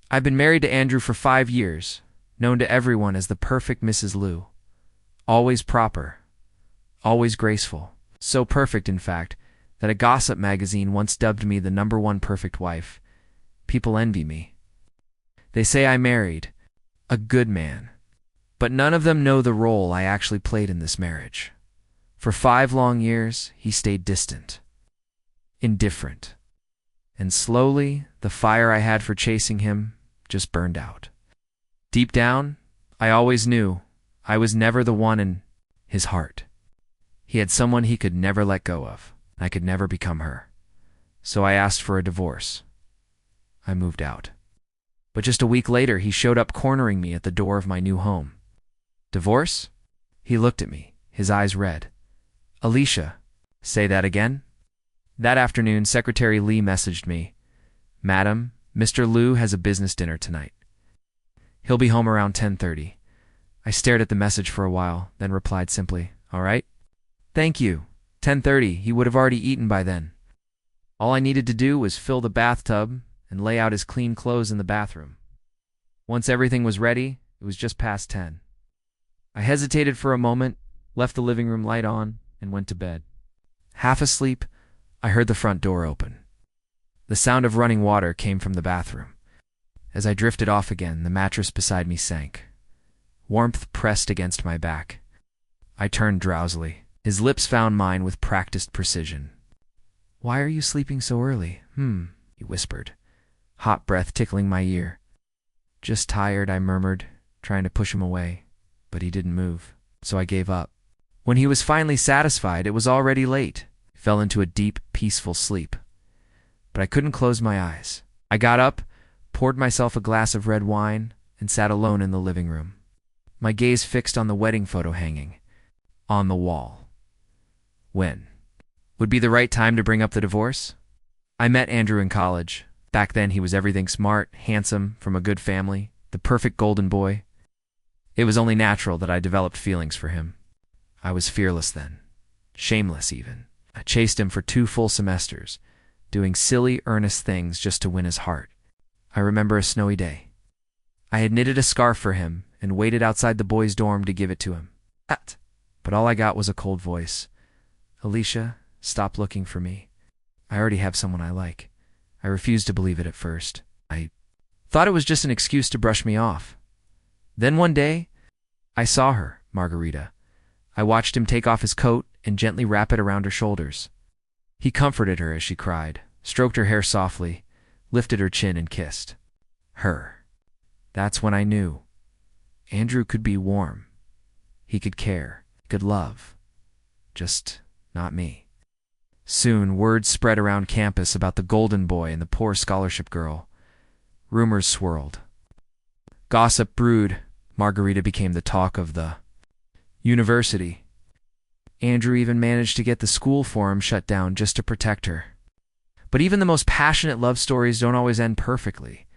I've been married to Andrew for 5 years, known to everyone as the perfect Mrs. Liu. Always proper, always graceful. So perfect, in fact, that a gossip magazine once dubbed me the #1 perfect wife. People envy me. They say I married a good man. But none of them know the role I actually played in this marriage. For 5 long years, he stayed distant, indifferent. And slowly, the fire I had for chasing him just burned out. Deep down, I always knew I was never the one in his heart. He had someone he could never let go of. I could never become her. So I asked for a divorce. I moved out. But just a week later, he showed up cornering me at the door of my new home. Divorce? He looked at me, his eyes red. Alicia, say that again? That afternoon, Secretary Lee messaged me, Madam, Mr. Liu has a business dinner tonight. He'll be home around 10:30. I stared at the message for a while, then replied simply, all right. Thank you. 10:30, he would have already eaten by then. All I needed to do was fill the bathtub and lay out his clean clothes in the bathroom. Once everything was ready, it was just past 10. I hesitated for a moment, left the living room light on, and went to bed. Half asleep, I heard the front door open. The sound of running water came from the bathroom. As I drifted off again, the mattress beside me sank. Warmth pressed against my back. I turned drowsily. His lips found mine with practiced precision. Why are you sleeping so early? He whispered, hot breath tickling my ear. Just tired, I murmured, trying to push him away, but he didn't move, so I gave up. When he was finally satisfied, it was already late. I fell into a deep, peaceful sleep. But I couldn't close my eyes. I got up, poured myself a glass of red wine, and sat alone in the living room. My gaze fixed on the wedding photo hanging on the wall. When would be the right time to bring up the divorce? I met Andrew in college. Back then he was everything smart, handsome, from a good family, the perfect golden boy. It was only natural that I developed feelings for him. I was fearless then, shameless even. I chased him for 2 full semesters, doing silly, earnest things just to win his heart. I remember a snowy day. I had knitted a scarf for him and waited outside the boys' dorm to give it to him. But all I got was a cold voice. Alicia, stop looking for me. I already have someone I like. I refused to believe it at first. I thought it was just an excuse to brush me off. Then one day, I saw her, Margarita. I watched him take off his coat and gently wrap it around her shoulders. He comforted her as she cried, stroked her hair softly, lifted her chin and kissed her. That's when I knew. Andrew could be warm. He could care, could love. Just not me. Soon, word spread around campus about the golden boy and the poor scholarship girl. Rumors swirled. Gossip brewed. Margarita became the talk of the university. Andrew even managed to get the school forum shut down just to protect her. But even the most passionate love stories don't always end perfectly.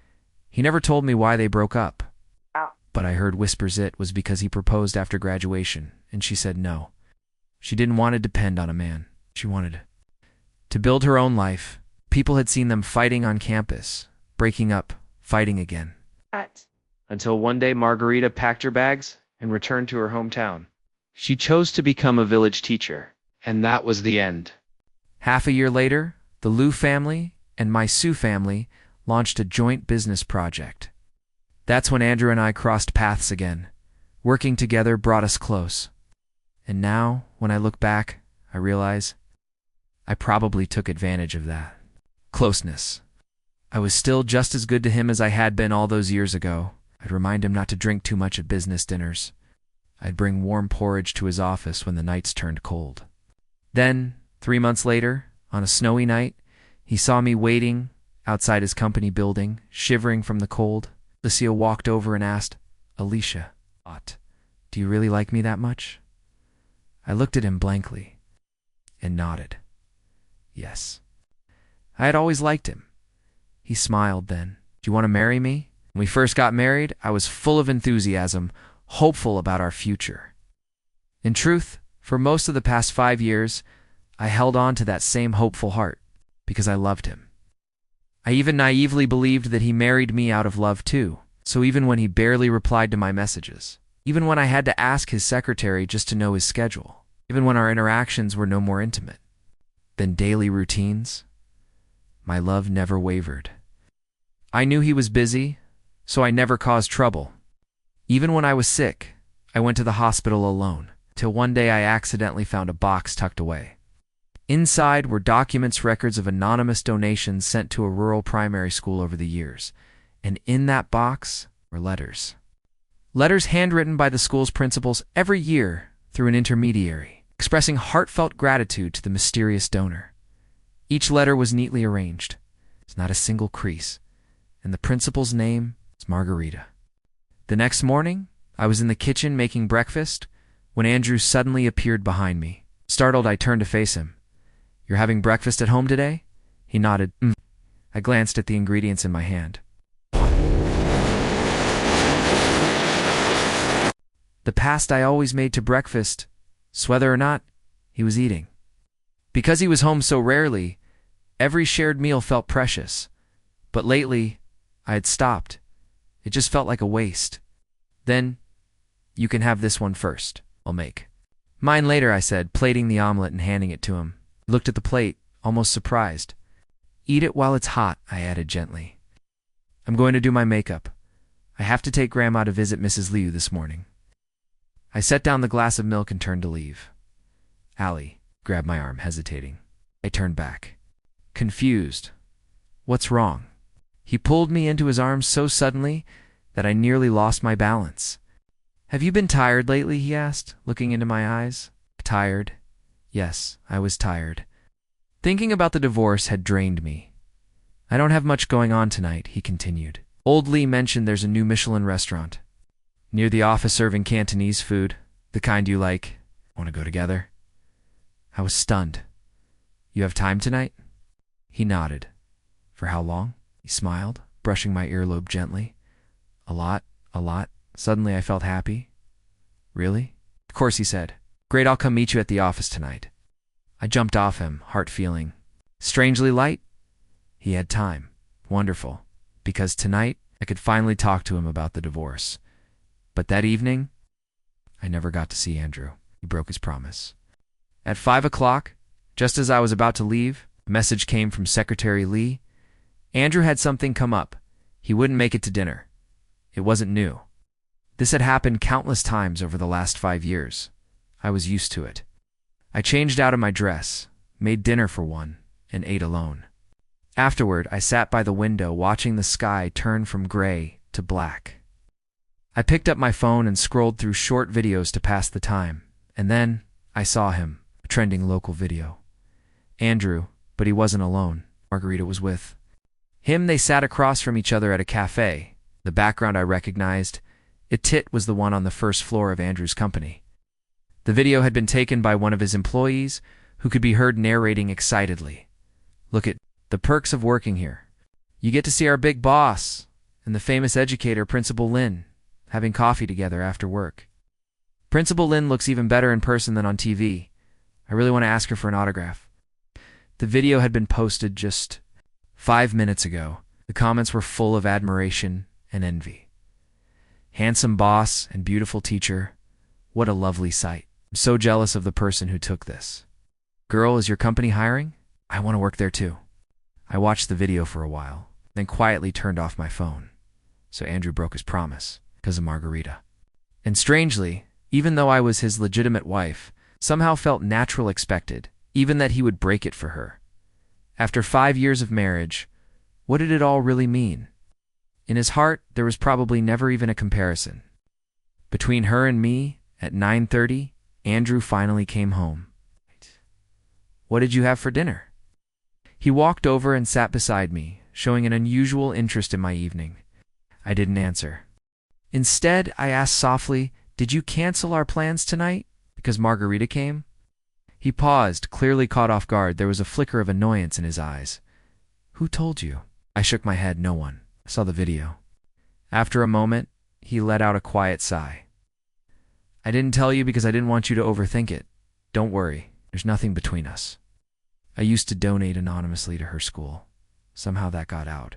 He never told me why they broke up. But I heard whispers it was because he proposed after graduation, and she said no. She didn't want to depend on a man. She wanted to build her own life. People had seen them fighting on campus, breaking up, fighting again. Until one day Margarita packed her bags and returned to her hometown. She chose to become a village teacher, and that was the end. Half a year later, the Liu family and my Sue family launched a joint business project. That's when Andrew and I crossed paths again. Working together brought us close. And now, when I look back, I realize I probably took advantage of that closeness. I was still just as good to him as I had been all those years ago. I'd remind him not to drink too much at business dinners. I'd bring warm porridge to his office when the nights turned cold. Then, 3 months later, on a snowy night, he saw me waiting outside his company building, shivering from the cold. Alicia walked over and asked, Alicia, do you really like me that much? I looked at him blankly and nodded. Yes. I had always liked him. He smiled then. Do you want to marry me? When we first got married, I was full of enthusiasm, hopeful about our future. In truth, for most of the past 5 years, I held on to that same hopeful heart because I loved him. I even naively believed that he married me out of love too. So even when he barely replied to my messages, even when I had to ask his secretary just to know his schedule, even when our interactions were no more intimate than daily routines, my love never wavered. I knew he was busy, so I never caused trouble. Even when I was sick, I went to the hospital alone, till one day I accidentally found a box tucked away. Inside were documents, records of anonymous donations sent to a rural primary school over the years, and in that box were letters. Letters handwritten by the school's principals every year through an intermediary, expressing heartfelt gratitude to the mysterious donor. Each letter was neatly arranged. There's not a single crease, and the principal's name is Margarita. The next morning, I was in the kitchen making breakfast when Andrew suddenly appeared behind me. Startled, I turned to face him. "You're having breakfast at home today?" He nodded. I glanced at the ingredients in my hand. The past I always made to breakfast, so whether or not he was eating. Because he was home so rarely, every shared meal felt precious. But lately, I had stopped. It just felt like a waste. "Then, you can have this one first. I'll make mine later," I said, plating the omelet and handing it to him. He looked at the plate, almost surprised. "Eat it while it's hot," I added gently. "I'm going to do my makeup. I have to take Grandma to visit Mrs. Liu this morning." I set down the glass of milk and turned to leave. Allie grabbed my arm, hesitating. I turned back, confused. "What's wrong?" He pulled me into his arms so suddenly that I nearly lost my balance. "Have you been tired lately?" he asked, looking into my eyes. Tired? Yes, I was tired. Thinking about the divorce had drained me. "I don't have much going on tonight," he continued. "Old Lee mentioned there's a new Michelin restaurant near the office serving Cantonese food, the kind you like. Want to go together?" I was stunned. "You have time tonight?" He nodded. "For how long?" He smiled, brushing my earlobe gently. A lot. Suddenly I felt happy. "Really?" "Of course," he said. "Great, I'll come meet you at the office tonight." I jumped off him, heart feeling strangely light. He had time. Wonderful. Because tonight I could finally talk to him about the divorce. But that evening, I never got to see Andrew. He broke his promise. At 5 o'clock, just as I was about to leave, a message came from Secretary Lee. Andrew had something come up. He wouldn't make it to dinner. It wasn't new. This had happened countless times over the last 5 years. I was used to it. I changed out of my dress, made dinner for one, and ate alone. Afterward, I sat by the window watching the sky turn from gray to black. I picked up my phone and scrolled through short videos to pass the time, and then I saw him, a trending local video. Andrew, but he wasn't alone. Margarita was with him. They sat across from each other at a cafe. The background I recognized. It was the one on the first floor of Andrew's company. The video had been taken by one of his employees, who could be heard narrating excitedly. "Look at the perks of working here. You get to see our big boss and the famous educator, Principal Lin, having coffee together after work. Principal Lin looks even better in person than on TV. I really want to ask her for an autograph." The video had been posted just 5 minutes ago. The comments were full of admiration and envy. "Handsome boss and beautiful teacher. What a lovely sight. I'm so jealous of the person who took this. Girl, is your company hiring? I want to work there too." I watched the video for a while, then quietly turned off my phone. So Andrew broke his promise because of Margarita. And strangely, even though I was his legitimate wife, somehow felt natural expected, even that he would break it for her. After 5 years of marriage, what did it all really mean? In his heart, there was probably never even a comparison. Between her and me, at 9:30, Andrew finally came home. "What did you have for dinner?" He walked over and sat beside me, showing an unusual interest in my evening. I didn't answer. Instead, I asked softly, "Did you cancel our plans tonight because Margarita came?" He paused, clearly caught off guard. There was a flicker of annoyance in his eyes. "Who told you?" I shook my head. "No one. I saw the video." After a moment, he let out a quiet sigh. "I didn't tell you because I didn't want you to overthink it. Don't worry, there's nothing between us. I used to donate anonymously to her school, Somehow that got out.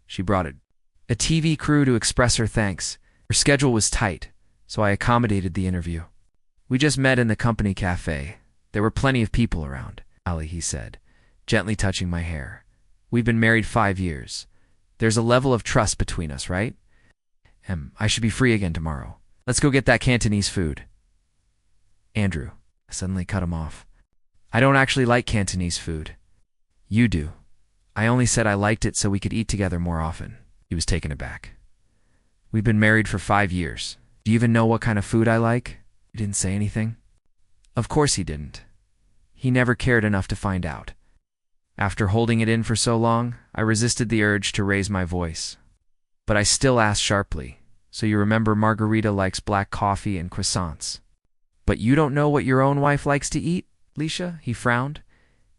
She brought a TV crew to express her thanks. Her schedule was tight, so I accommodated the interview. We just met in the company cafe. There were plenty of people around. Ali, he said, gently touching my hair. We've been married 5 years. There's a level of trust between us, right? I should be free again tomorrow. Let's go get that Cantonese food. Andrew, I suddenly cut him off. I don't actually like Cantonese food. You do. I only said I liked it so we could eat together more often. He was taken aback. We've been married for 5 years. Do you even know what kind of food I like? He didn't say anything. Of course he didn't. He never cared enough to find out. After holding it in for so long, I resisted the urge to raise my voice. But I still asked sharply, so you remember Margarita likes black coffee and croissants. But you don't know what your own wife likes to eat, Leisha? He frowned.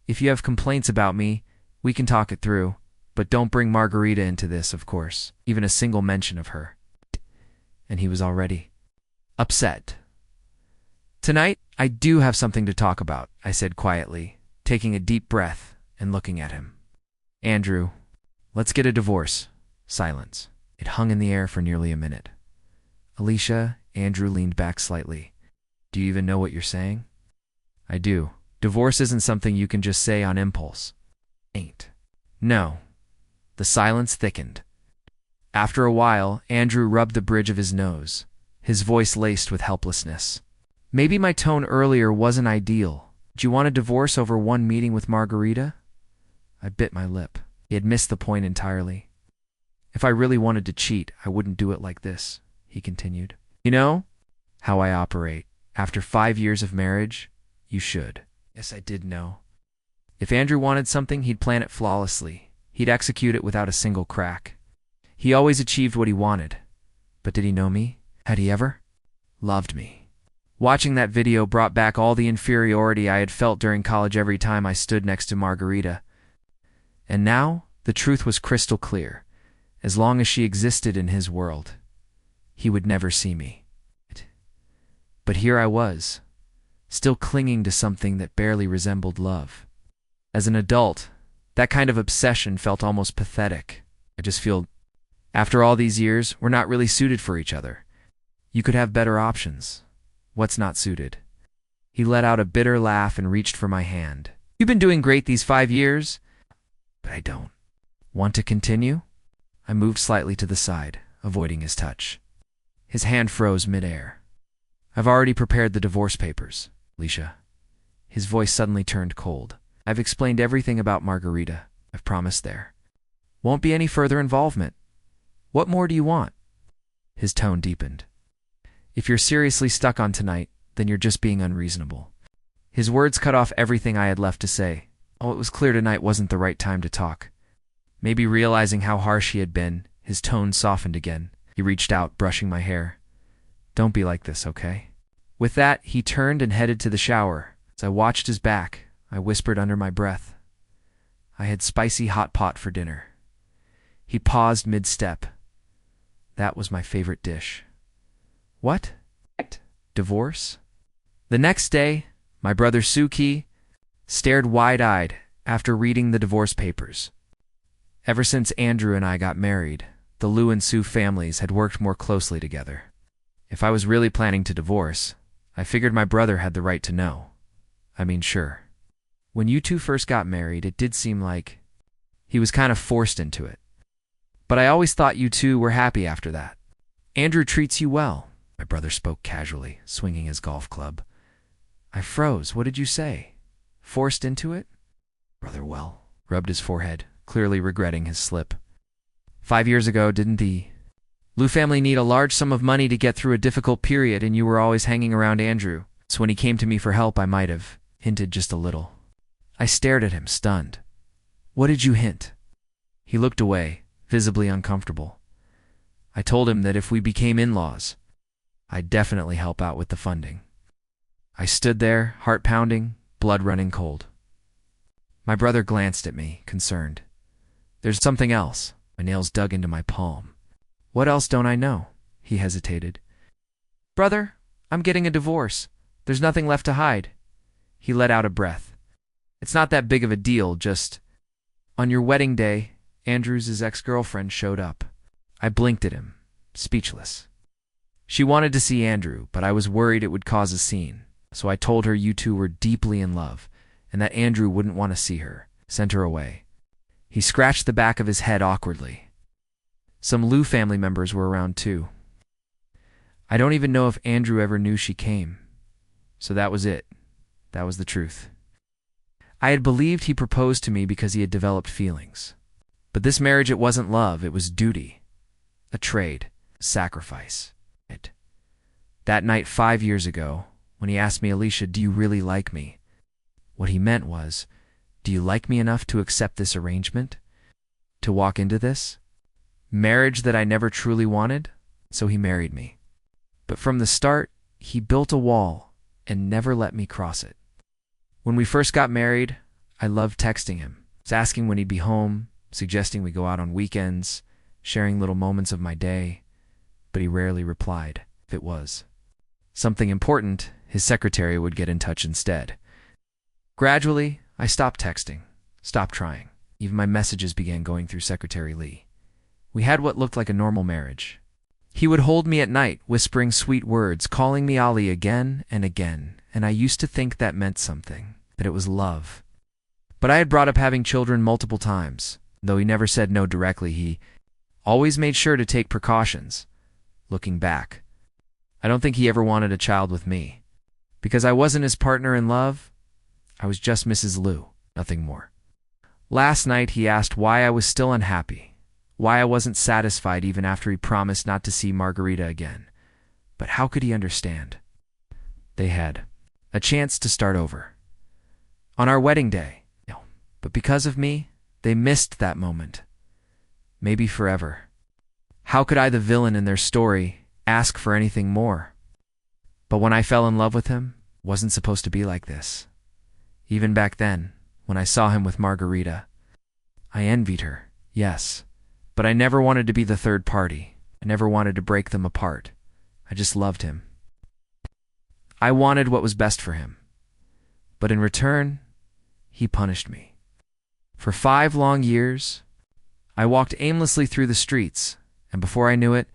If you have complaints about me, we can talk it through, but don't bring Margarita into this, of course, even a single mention of her. And he was already upset. Tonight, I do have something to talk about, I said quietly, taking a deep breath and looking at him. Andrew, let's get a divorce. Silence. It hung in the air for nearly a minute. Alicia, Andrew leaned back slightly. Do you even know what you're saying? I do. Divorce isn't something you can just say on impulse. Ain't. No. The silence thickened. After a while, Andrew rubbed the bridge of his nose, his voice laced with helplessness. Maybe my tone earlier wasn't ideal. Do you want a divorce over one meeting with Margarita? I bit my lip. He had missed the point entirely. If I really wanted to cheat, I wouldn't do it like this, he continued. You know how I operate. After 5 years of marriage, you should. Yes, I did know. If Andrew wanted something, he'd plan it flawlessly. He'd execute it without a single crack. He always achieved what he wanted. But did he know me? Had he ever? Loved me. Watching that video brought back all the inferiority I had felt during college every time I stood next to Margarita. And now, the truth was crystal clear. As long as she existed in his world, he would never see me. But here I was, still clinging to something that barely resembled love. As an adult, that kind of obsession felt almost pathetic. I just feel, after all these years, we're not really suited for each other. You could have better options. What's not suited? He let out a bitter laugh and reached for my hand. You've been doing great these 5 years, but I don't. Want to continue? I moved slightly to the side, avoiding his touch. His hand froze midair. I've already prepared the divorce papers, Alicia. His voice suddenly turned cold. I've explained everything about Margarita. I've promised there. Won't be any further involvement. What more do you want? His tone deepened. If you're seriously stuck on tonight, then you're just being unreasonable. His words cut off everything I had left to say. Oh, it was clear tonight wasn't the right time to talk. Maybe realizing how harsh he had been, his tone softened again. He reached out, brushing my hair. Don't be like this, okay? With that, he turned and headed to the shower. As I watched his back, I whispered under my breath. I had spicy hot pot for dinner. He paused mid-step. That was my favorite dish. What? Divorce? The next day, my brother Suki stared wide-eyed after reading the divorce papers. Ever since Andrew and I got married, the Lou and Sue families had worked more closely together. If I was really planning to divorce, I figured my brother had the right to know. I mean, sure. When you two first got married, it did seem like he was kind of forced into it. But I always thought you two were happy after that. Andrew treats you well. My brother spoke casually, swinging his golf club. I froze. What did you say? Forced into it? Brother rubbed his forehead, clearly regretting his slip. 5 years ago, didn't the Lou family need a large sum of money to get through a difficult period, and you were always hanging around Andrew. So when he came to me for help, I might have hinted just a little. I stared at him, stunned. What did you hint? He looked away, visibly uncomfortable. I told him that if we became in-laws, I'd definitely help out with the funding. I stood there, heart pounding, blood running cold. My brother glanced at me, concerned. There's something else. My nails dug into my palm. What else don't I know? He hesitated. Brother, I'm getting a divorce. There's nothing left to hide. He let out a breath. It's not that big of a deal, just on your wedding day, Andrew's ex-girlfriend showed up. I blinked at him, speechless. She wanted to see Andrew, but I was worried it would cause a scene, so I told her you two were deeply in love and that Andrew wouldn't want to see her, sent her away. He scratched the back of his head awkwardly. Some Lou family members were around too. I don't even know if Andrew ever knew she came. So that was it. That was the truth. I had believed he proposed to me because he had developed feelings. But this marriage, it wasn't love, it was duty. A trade, a sacrifice. That night 5 years ago, when he asked me, Alicia, do you really like me? What he meant was, do you like me enough to accept this arrangement? To walk into this? Marriage that I never truly wanted? So he married me. But from the start, he built a wall and never let me cross it. When we first got married, I loved texting him, asking when he'd be home, suggesting we go out on weekends, sharing little moments of my day, but he rarely replied, if it was something important, his secretary would get in touch instead. Gradually, I stopped texting, stopped trying. Even my messages began going through Secretary Lee. We had what looked like a normal marriage. He would hold me at night, whispering sweet words, calling me Ali again, and I used to think that meant something, that it was love. But I had brought up having children multiple times. Though he never said no directly, he always made sure to take precautions. Looking back, I don't think he ever wanted a child with me. Because I wasn't his partner in love, I was just Mrs. Lou, nothing more. Last night he asked why I was still unhappy, why I wasn't satisfied even after he promised not to see Margarita again. But how could he understand? They had a chance to start over. On our wedding day, but because of me, they missed that moment. Maybe forever. How could I, the villain in their story, ask for anything more? But when I fell in love with him, it wasn't supposed to be like this. Even back then, when I saw him with Margarita, I envied her, yes, but I never wanted to be the third party. I never wanted to break them apart. I just loved him. I wanted what was best for him. But in return, he punished me. For 5 long years, I walked aimlessly through the streets, and before I knew it,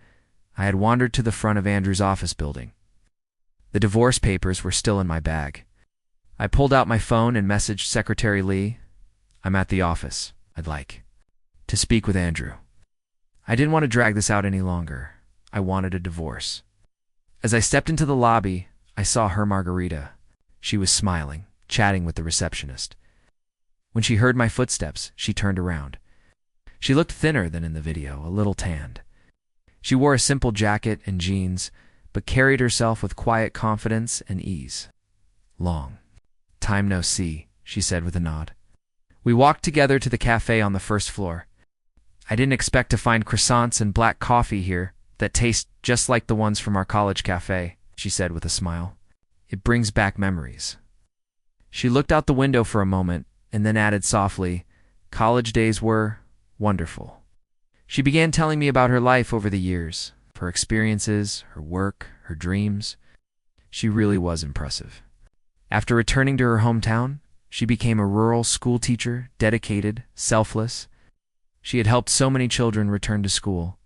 I had wandered to the front of Andrew's office building. The divorce papers were still in my bag. I pulled out my phone and messaged Secretary Lee, I'm at the office. I'd like to speak with Andrew. I didn't want to drag this out any longer. I wanted a divorce. As I stepped into the lobby, I saw her Margarita. She was smiling, chatting with the receptionist. When she heard my footsteps, she turned around. She looked thinner than in the video, a little tanned. She wore a simple jacket and jeans, but carried herself with quiet confidence and ease. Long time no see, she said with a nod. We walked together to the cafe on the first floor. I didn't expect to find croissants and black coffee here that taste just like the ones from our college cafe, she said with a smile. It brings back memories. She looked out the window for a moment and then added softly, college days were wonderful. She began telling me about her life over the years, her experiences, her work, her dreams. She really was impressive. After returning to her hometown, she became a rural school teacher, dedicated, selfless. She had helped so many children return to school.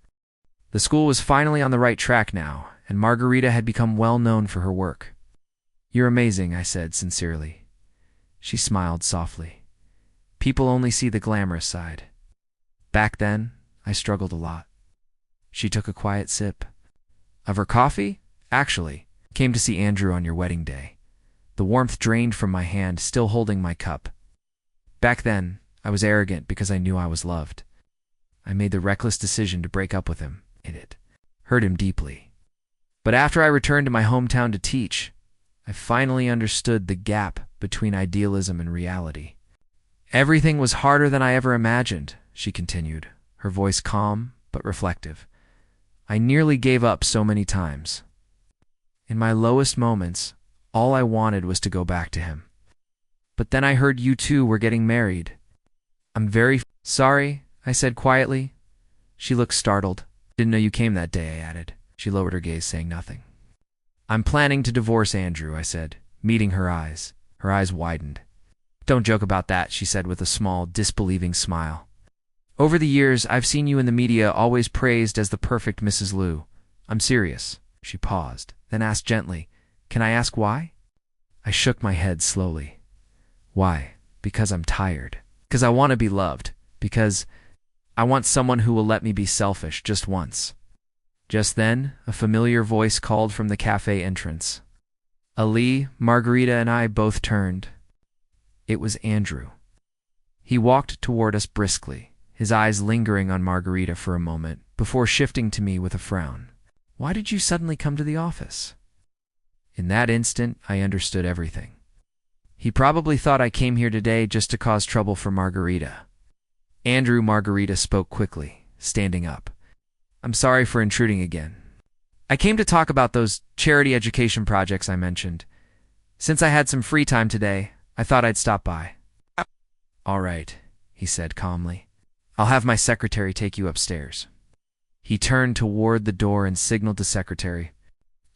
The school was finally on the right track now, and Margarita had become well known for her work. You're amazing, I said sincerely. She smiled softly. People only see the glamorous side. Back then, I struggled a lot. She took a quiet sip. Of her coffee? Actually, came to see Andrew on your wedding day. The warmth drained from my hand, still holding my cup. Back then, I was arrogant because I knew I was loved. I made the reckless decision to break up with him. It hurt him deeply. But after I returned to my hometown to teach, I finally understood the gap between idealism and reality. Everything was harder than I ever imagined, she continued, her voice calm but reflective. I nearly gave up so many times. In my lowest moments, all I wanted was to go back to him. But then I heard you two were getting married. I'm very sorry, I said quietly. She looked startled. Didn't know you came that day, I added. She lowered her gaze, saying nothing. I'm planning to divorce Andrew, I said, meeting her eyes. Her eyes widened. Don't joke about that, she said with a small, disbelieving smile. Over the years, I've seen you in the media always praised as the perfect Mrs. Liu. I'm serious." She paused, then asked gently, "Can I ask why?" I shook my head slowly. "Why? Because I'm tired. Because I want to be loved. Because I want someone who will let me be selfish just once." Just then, a familiar voice called from the cafe entrance. Ali, Margarita, and I both turned. It was Andrew. He walked toward us briskly, his eyes lingering on Margarita for a moment, before shifting to me with a frown. "Why did you suddenly come to the office?" In that instant, I understood everything. He probably thought I came here today just to cause trouble for Margarita. Margarita spoke quickly, standing up. "I'm sorry for intruding again. I came to talk about those charity education projects I mentioned. Since I had some free time today, I thought I'd stop by." "All right," he said calmly. "I'll have my secretary take you upstairs." He turned toward the door and signaled to Secretary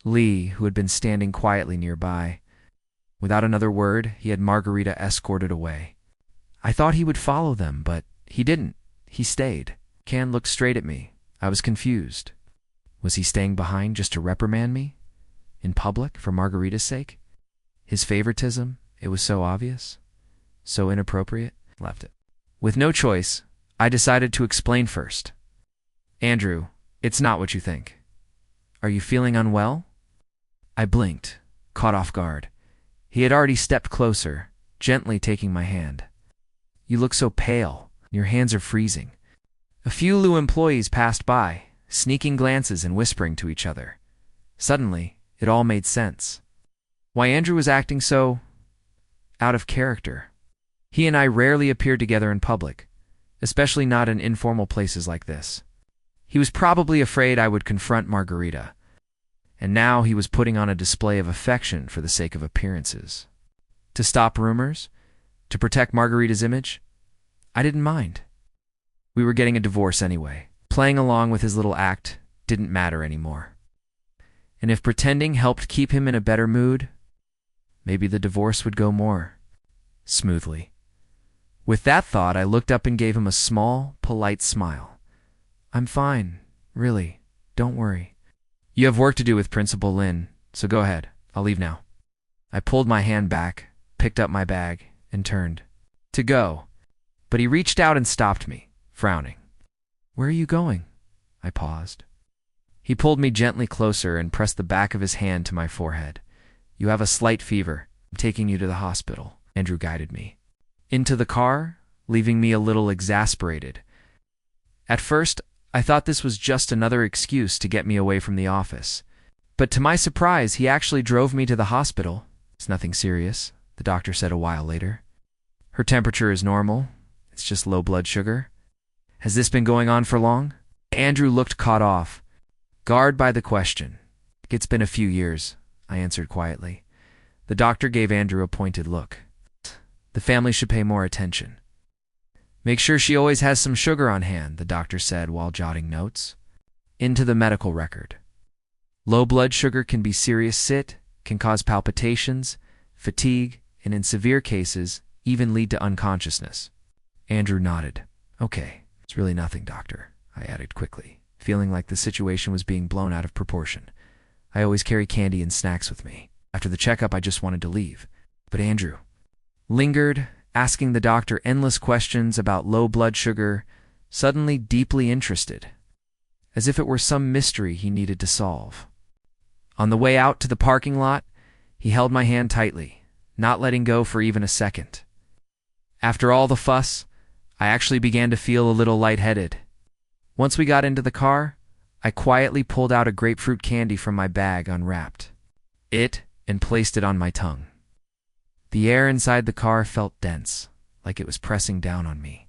Lee, who had been standing quietly nearby. Without another word, he had Margarita escorted away. I thought he would follow them, but he didn't. He stayed. Can looked straight at me. I was confused. Was he staying behind just to reprimand me? In public, for Margarita's sake? His favoritism, it was so obvious, so inappropriate, left it. With no choice, I decided to explain first. "Andrew, it's not what you think. Are you feeling unwell?" I blinked, caught off guard. He had already stepped closer, gently taking my hand. "You look so pale. Your hands are freezing." A few Liu employees passed by, sneaking glances and whispering to each other. Suddenly, it all made sense. Why Andrew was acting so out of character. He and I rarely appeared together in public, especially not in informal places like this. He was probably afraid I would confront Margarita, and now he was putting on a display of affection for the sake of appearances. To stop rumors? To protect Margarita's image? I didn't mind. We were getting a divorce anyway. Playing along with his little act didn't matter anymore. And if pretending helped keep him in a better mood, maybe the divorce would go more smoothly. With that thought, I looked up and gave him a small, polite smile. "I'm fine, really. Don't worry. You have work to do with Principal Lin, so go ahead. I'll leave now." I pulled my hand back, picked up my bag, and turned to go. But he reached out and stopped me, frowning. "Where are you going?" I paused. He pulled me gently closer and pressed the back of his hand to my forehead. "You have a slight fever. I'm taking you to the hospital." Andrew guided me into the car, leaving me a little exasperated. At first, I thought this was just another excuse to get me away from the office. But to my surprise, he actually drove me to the hospital. "It's nothing serious," the doctor said a while later. "Her temperature is normal. It's just low blood sugar." "Has this been going on for long?" Andrew looked caught off guard by the question. "It's been a few years," I answered quietly. The doctor gave Andrew a pointed look. "The family should pay more attention." "Make sure she always has some sugar on hand," the doctor said while jotting notes. Into the medical record. "Low blood sugar can be serious, can cause palpitations, fatigue, and in severe cases, even lead to unconsciousness." Andrew nodded. "Okay, it's really nothing, doctor," I added quickly, feeling like the situation was being blown out of proportion. I always carry candy and snacks with me. After the checkup, I just wanted to leave. But Andrew lingered, asking the doctor endless questions about low blood sugar, suddenly deeply interested, as if it were some mystery he needed to solve. On the way out to the parking lot, he held my hand tightly, not letting go for even a second. After all the fuss, I actually began to feel a little lightheaded. Once we got into the car, I quietly pulled out a grapefruit candy from my bag unwrapped and placed it on my tongue. The air inside the car felt dense, like it was pressing down on me.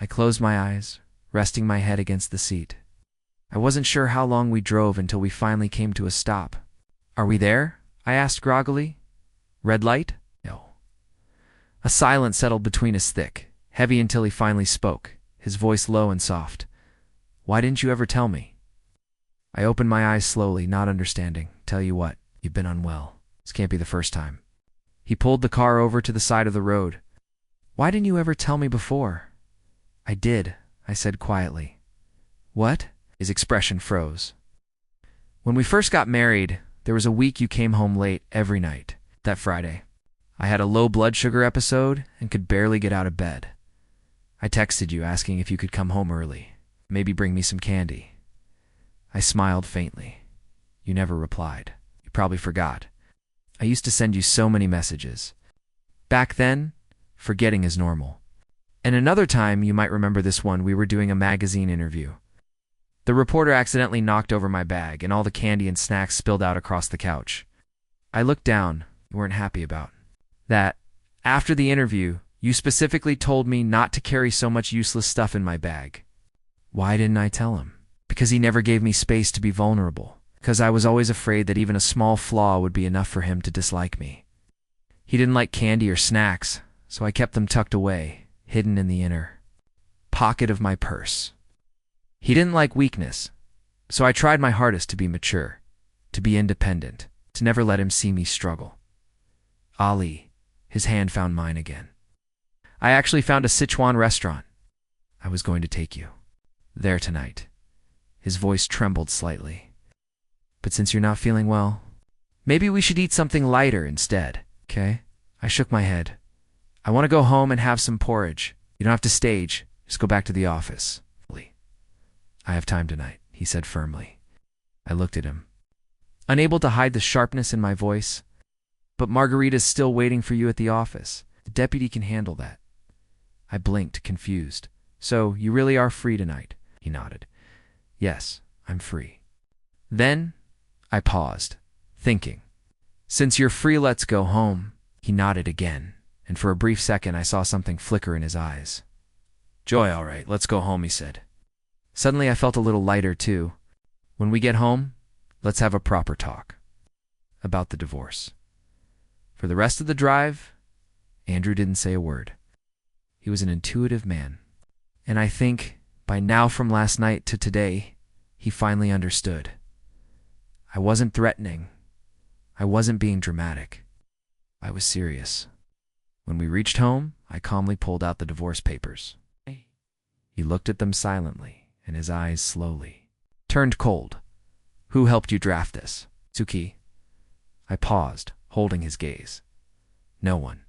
I closed my eyes, resting my head against the seat. I wasn't sure how long we drove until we finally came to a stop. "Are we there?" I asked groggily. "Red light?" "No." A silence settled between us thick, heavy until he finally spoke, his voice low and soft. "Why didn't you ever tell me?" I opened my eyes slowly, not understanding. "Tell you what, you've been unwell. This can't be the first time." He pulled the car over to the side of the road. "Why didn't you ever tell me before?" "I did. I said quietly. What? His expression froze. When we first got married, there was a week you came home late every night. That Friday, I had a low blood sugar episode and could barely get out of bed. I texted you asking if you could come home early, maybe bring me some candy. I smiled faintly. You never replied. You probably forgot. I used to send you so many messages. Back then, forgetting is normal. And another time, you might remember this one, we were doing a magazine interview. The reporter accidentally knocked over my bag, and all the candy and snacks spilled out across the couch. I looked down. You weren't happy about that. After the interview, you specifically told me not to carry so much useless stuff in my bag. Why didn't I tell him? Because he never gave me space to be vulnerable. Because I was always afraid that even a small flaw would be enough for him to dislike me. He didn't like candy or snacks, so I kept them tucked away, hidden in the inner pocket of my purse. He didn't like weakness, so I tried my hardest to be mature, to be independent, to never let him see me struggle. Ali, his hand found mine again. I actually found a Sichuan restaurant. I was going to take you there tonight. His voice trembled slightly. But since you're not feeling well, maybe we should eat something lighter instead, okay? I shook my head. I want to go home and have some porridge. You don't have to stage. Just go back to the office. I have time tonight, he said firmly. I looked at him, unable to hide the sharpness in my voice. But Margarita's still waiting for you at the office. The deputy can handle that. I blinked, confused. So, you really are free tonight? He nodded. Yes, I'm free. Then, I paused, thinking. Since you're free, let's go home. He nodded again, and for a brief second I saw something flicker in his eyes. Joy, all right, let's go home, he said. Suddenly I felt a little lighter, too. When we get home, let's have a proper talk about the divorce. For the rest of the drive, Andrew didn't say a word. He was an intuitive man. And I think, by now from last night to today, he finally understood. I wasn't threatening. I wasn't being dramatic. I was serious. When we reached home, I calmly pulled out the divorce papers. He looked at them silently, and his eyes slowly turned cold. Who helped you draft this? Suki. I paused, holding his gaze. No one.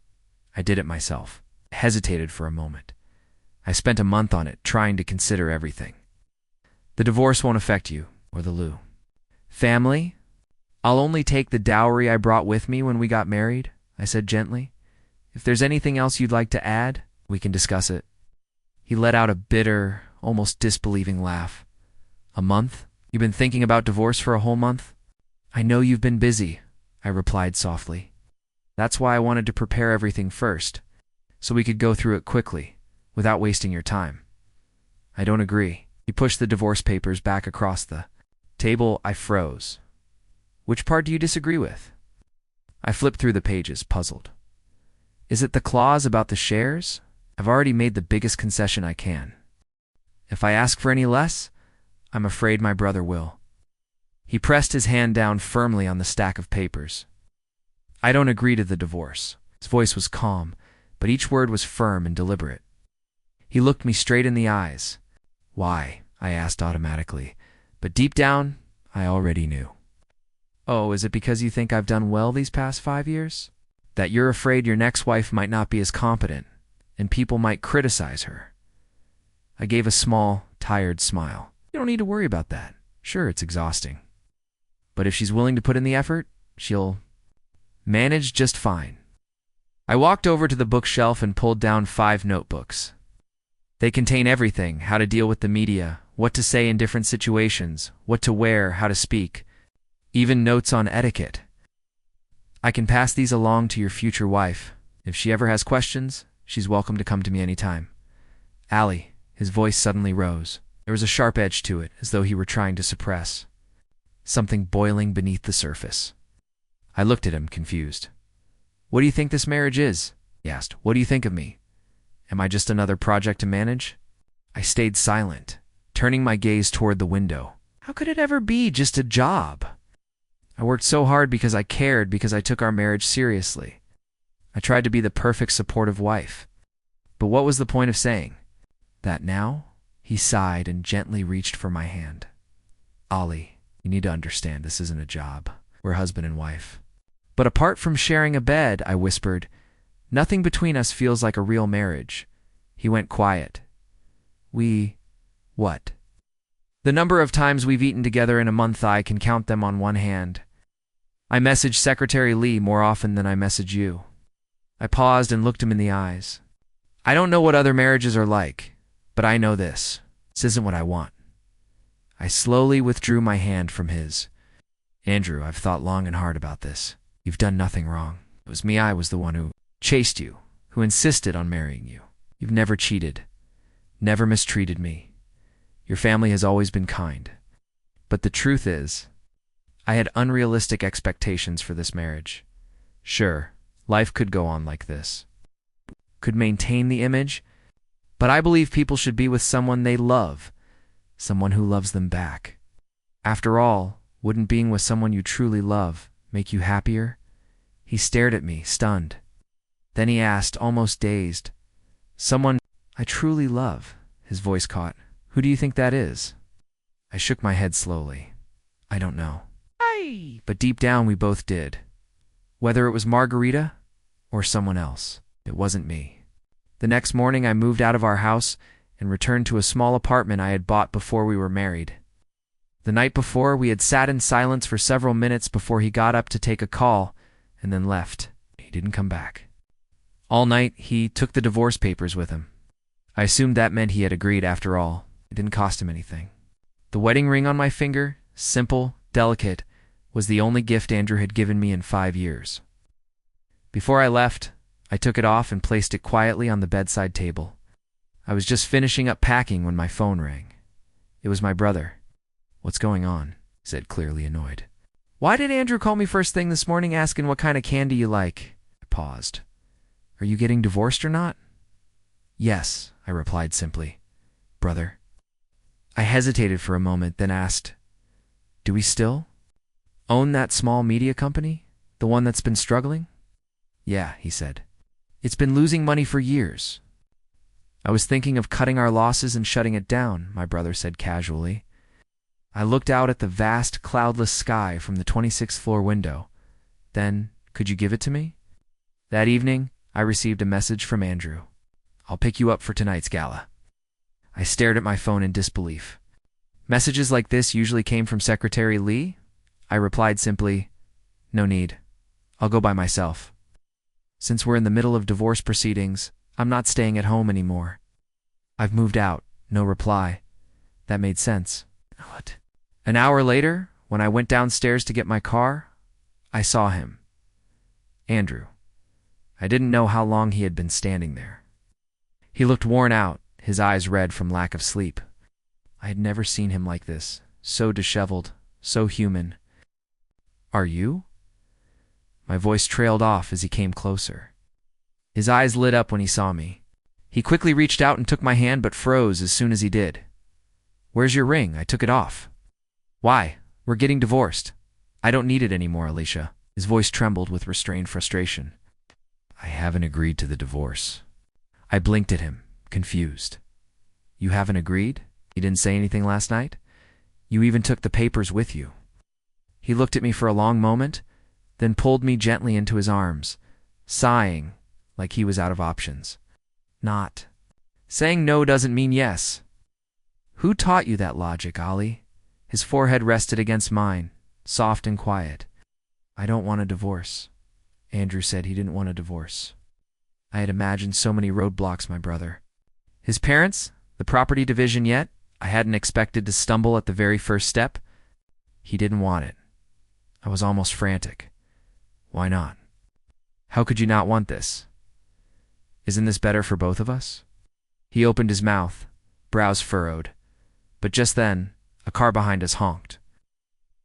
I did it myself. I hesitated for a moment. I spent a month on it, trying to consider everything. The divorce won't affect you, or the Lou family. I'll only take the dowry I brought with me when we got married, I said gently. If there's anything else you'd like to add, we can discuss it. He let out a bitter, almost disbelieving laugh. A month? You've been thinking about divorce for a whole month? I know you've been busy, I replied softly. That's why I wanted to prepare everything first, so we could go through it quickly, without wasting your time. I don't agree. He pushed the divorce papers back across the table. I froze. Which part do you disagree with? I flipped through the pages, puzzled. Is it the clause about the shares? I've already made the biggest concession I can. If I ask for any less, I'm afraid my brother will. He pressed his hand down firmly on the stack of papers. I don't agree to the divorce. His voice was calm, but each word was firm and deliberate. He looked me straight in the eyes. Why? I asked automatically, but deep down, I already knew. Oh, is it because you think I've done well these past 5 years? That you're afraid your next wife might not be as competent, and people might criticize her? I gave a small, tired smile. You don't need to worry about that. Sure, it's exhausting. But if she's willing to put in the effort, she'll manage just fine. I walked over to the bookshelf and pulled down 5 notebooks. They contain everything: how to deal with the media, what to say in different situations, what to wear, how to speak, even notes on etiquette. I can pass these along to your future wife. If she ever has questions, she's welcome to come to me anytime. Ali, his voice suddenly rose. There was a sharp edge to it, as though he were trying to suppress something boiling beneath the surface. I looked at him, confused. What do you think this marriage is? He asked. What do you think of me? Am I just another project to manage? I stayed silent, turning my gaze toward the window. How could it ever be just a job? I worked so hard because I cared, because I took our marriage seriously. I tried to be the perfect supportive wife. But what was the point of saying that now? He sighed and gently reached for my hand. "Ollie, you need to understand this isn't a job. We're husband and wife." "But apart from sharing a bed," I whispered, "nothing between us feels like a real marriage." He went quiet. What? "The number of times we've eaten together in a month, I can count them on one hand. I message Secretary Lee more often than I message you." I paused and looked him in the eyes. "I don't know what other marriages are like, but I know this. This isn't what I want." I slowly withdrew my hand from his. "Andrew, I've thought long and hard about this. You've done nothing wrong. It was me. I was the one who chased you, who insisted on marrying you. You've never cheated, never mistreated me. Your family has always been kind. But the truth is, I had unrealistic expectations for this marriage. Sure, life could go on like this, could maintain the image, but I believe people should be with someone they love, someone who loves them back. After all, wouldn't being with someone you truly love make you happier?" He stared at me, stunned. Then he asked, almost dazed, "Someone I truly love?" His voice caught. "Who do you think that is?" I shook my head slowly. "I don't know." But deep down we both did. Whether it was Margarita or someone else, it wasn't me. The next morning I moved out of our house and returned to a small apartment I had bought before we were married. The night before, we had sat in silence for several minutes before he got up to take a call and then left. He didn't come back. All night, he took the divorce papers with him. I assumed that meant he had agreed after all. It didn't cost him anything. The wedding ring on my finger, simple, delicate, was the only gift Andrew had given me in 5 years. Before I left, I took it off and placed it quietly on the bedside table. I was just finishing up packing when my phone rang. It was my brother. "What's going on?" he said, clearly annoyed. "Why did Andrew call me first thing this morning asking what kind of candy you like?" I paused. "Are you getting divorced or not?" "Yes," I replied simply. "Brother." I hesitated for a moment, then asked, "Do we still own that small media company? The one that's been struggling?" "Yeah," he said. "It's been losing money for years." "I was thinking of cutting our losses and shutting it down," my brother said casually. I looked out at the vast, cloudless sky from the 26th floor window. Then, "Could you give it to me?" That evening, I received a message from Andrew. "I'll pick you up for tonight's gala." I stared at my phone in disbelief. Messages like this usually came from Secretary Lee? I replied simply, "No need. I'll go by myself. Since we're in the middle of divorce proceedings, I'm not staying at home anymore. I've moved out." No reply. That made sense. What? An hour later, when I went downstairs to get my car, I saw him. Andrew. I didn't know how long he had been standing there. He looked worn out, his eyes red from lack of sleep. I had never seen him like this, so disheveled, so human. "Are you?" My voice trailed off as he came closer. His eyes lit up when he saw me. He quickly reached out and took my hand but froze as soon as he did. "Where's your ring? I took it off." "Why? We're getting divorced." "I don't need it anymore, Alicia." His voice trembled with restrained frustration. "I haven't agreed to the divorce." I blinked at him, confused. "You haven't agreed? You didn't say anything last night? You even took the papers with you." He looked at me for a long moment, then pulled me gently into his arms, sighing like he was out of options. "Not. Saying no doesn't mean yes." "Who taught you that logic, Ollie?" His forehead rested against mine, soft and quiet. "I don't want a divorce." Andrew said he didn't want a divorce. I had imagined so many roadblocks, my brother. His parents? The property division yet? I hadn't expected to stumble at the very first step. He didn't want it. I was almost frantic. Why not? How could you not want this? Isn't this better for both of us? He opened his mouth, brows furrowed. But just then, a car behind us honked.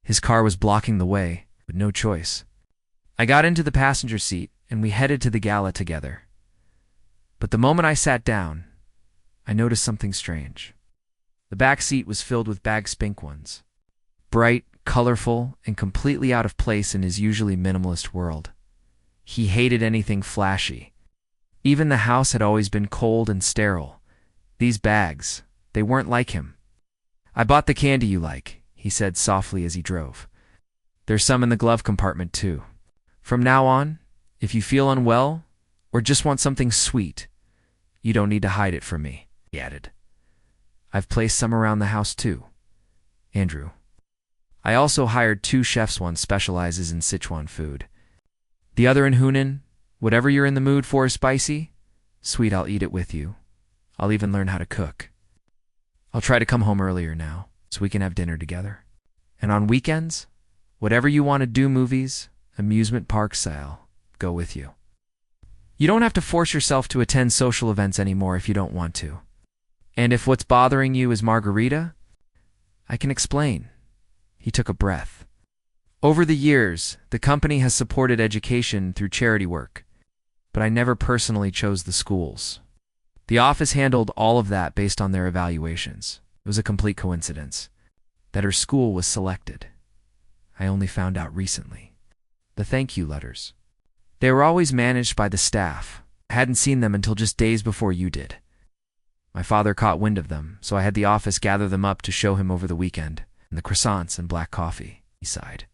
His car was blocking the way, with no choice. I got into the passenger seat, and we headed to the gala together. But the moment I sat down, I noticed something strange. The back seat was filled with bags pink ones. Bright, colorful, and completely out of place in his usually minimalist world. He hated anything flashy. Even the house had always been cold and sterile. These bags, They weren't like him. "I bought the candy you like," he said softly as he drove. "There's some in the glove compartment, too. From now on, if you feel unwell or just want something sweet, you don't need to hide it from me," he added. "I've placed some around the house, too. Andrew. I also hired 2 chefs. One specializes in Sichuan food. The other in Hunan. Whatever you're in the mood for is spicy. Sweet, I'll eat it with you. I'll even learn how to cook. I'll try to come home earlier now, so we can have dinner together. And on weekends, whatever you want to do, movies, amusement park style, go with you. You don't have to force yourself to attend social events anymore if you don't want to. And if what's bothering you is margarita, I can explain." He took a breath. "Over the years, the company has supported education through charity work, but I never personally chose the schools. The office handled all of that based on their evaluations. It was a complete coincidence that her school was selected. I only found out recently. The thank you letters. They were always managed by the staff. I hadn't seen them until just days before you did. My father caught wind of them, so I had the office gather them up to show him over the weekend. And the croissants and black coffee," he sighed.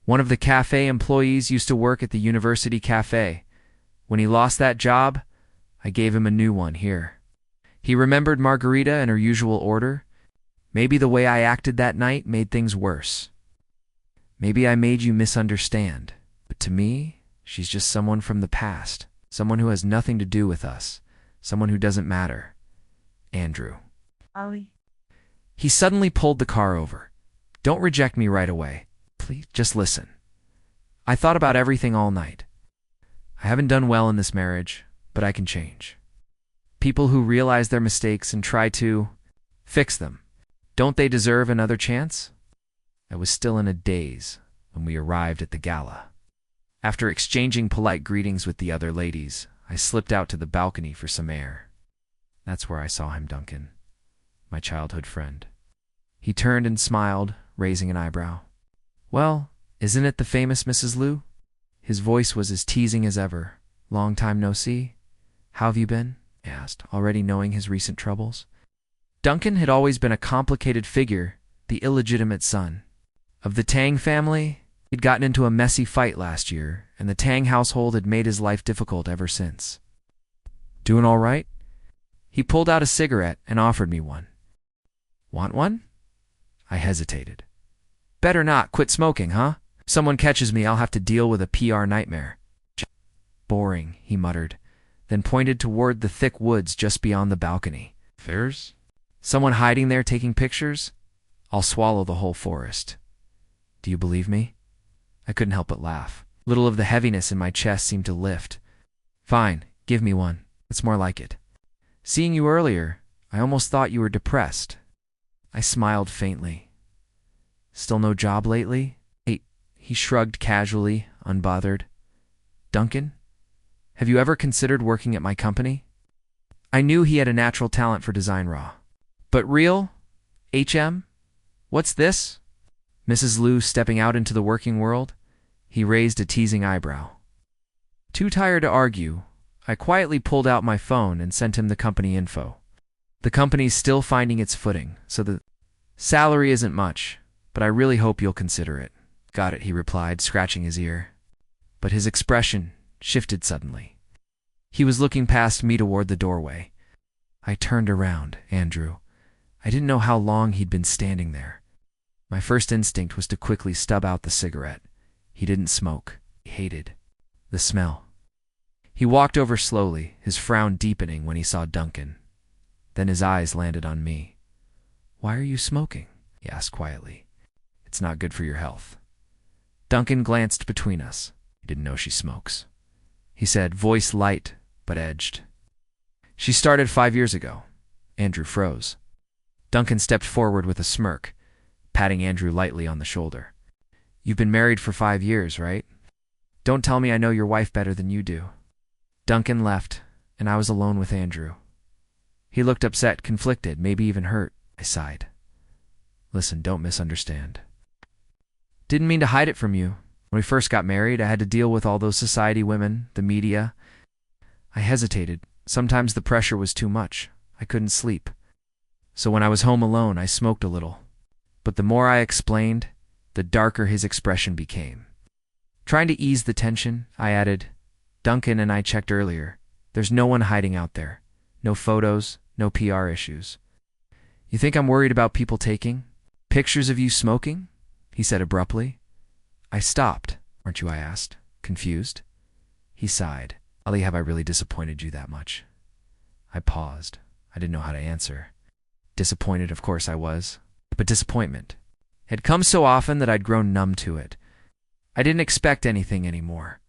"One of the cafe employees used to work at the university cafe. When he lost that job, I gave him a new one here. He remembered Margarita and her usual order. Maybe the way I acted that night made things worse. Maybe I made you misunderstand. But to me, she's just someone from the past, someone who has nothing to do with us, someone who doesn't matter. Andrew." Ali. He suddenly pulled the car over. "Don't reject me right away. Please, just listen. I thought about everything all night. I haven't done well in this marriage, but I can change. People who realize their mistakes and try to fix them, don't they deserve another chance?" I was still in a daze when we arrived at the gala. After exchanging polite greetings with the other ladies, I slipped out to the balcony for some air. That's where I saw him, Duncan. My childhood friend. He turned and smiled, raising an eyebrow. "Well, isn't it the famous Mrs. Liu?" His voice was as teasing as ever. "Long time no see. How have you been?" I asked, already knowing his recent troubles. Duncan had always been a complicated figure, the illegitimate son. Of the Tang family, he'd gotten into a messy fight last year, and the Tang household had made his life difficult ever since. "Doing all right?" He pulled out a cigarette and offered me one. "Want one?" I hesitated. "Better not quit smoking, huh? If someone catches me, I'll have to deal with a PR nightmare." "Boring," he muttered, then pointed toward the thick woods just beyond the balcony. "There's someone hiding there taking pictures? I'll swallow the whole forest. Do you believe me?" I couldn't help but laugh. Little of the heaviness in my chest seemed to lift. "Fine, give me one. It's more like it. Seeing you earlier, I almost thought you were depressed." I smiled faintly. "Still no job lately?" He shrugged casually, unbothered. "Duncan, have you ever considered working at my company?" I knew he had a natural talent for design raw. "But real? HM? What's this?" Mrs. Liu stepping out into the working world? He raised a teasing eyebrow. Too tired to argue, I quietly pulled out my phone and sent him the company info. The company's still finding its footing, so the salary isn't much, but I really hope you'll consider it. "Got it," he replied, scratching his ear. But his expression shifted suddenly. He was looking past me toward the doorway. I turned around, Andrew. I didn't know how long he'd been standing there. My first instinct was to quickly stub out the cigarette. He didn't smoke. He hated the smell. He walked over slowly, his frown deepening when he saw Duncan. Then his eyes landed on me. "Why are you smoking?" he asked quietly. "It's not good for your health." Duncan glanced between us. "He didn't know she smokes," he said, voice light but edged. "She started 5 years ago." Andrew froze. Duncan stepped forward with a smirk, patting Andrew lightly on the shoulder. "You've been married for 5 years, right? Don't tell me I know your wife better than you do." Duncan left, and I was alone with Andrew. He looked upset, conflicted, maybe even hurt. I sighed. "Listen, don't misunderstand. Didn't mean to hide it from you. When we first got married, I had to deal with all those society women, the media." I hesitated. Sometimes the pressure was too much. I couldn't sleep. so when I was home alone, I smoked a little. But the more I explained, the darker his expression became. Trying to ease the tension, I added, Duncan and I checked earlier. There's no one hiding out there. No photos, no PR issues. You think I'm worried about people taking pictures of you smoking? He said abruptly. I stopped. Aren't you? I asked, confused. He sighed. Ali, have I really disappointed you that much? I paused. I didn't know how to answer. Disappointed, of course I was. But disappointment had come so often that I'd grown numb to it. I didn't expect anything anymore.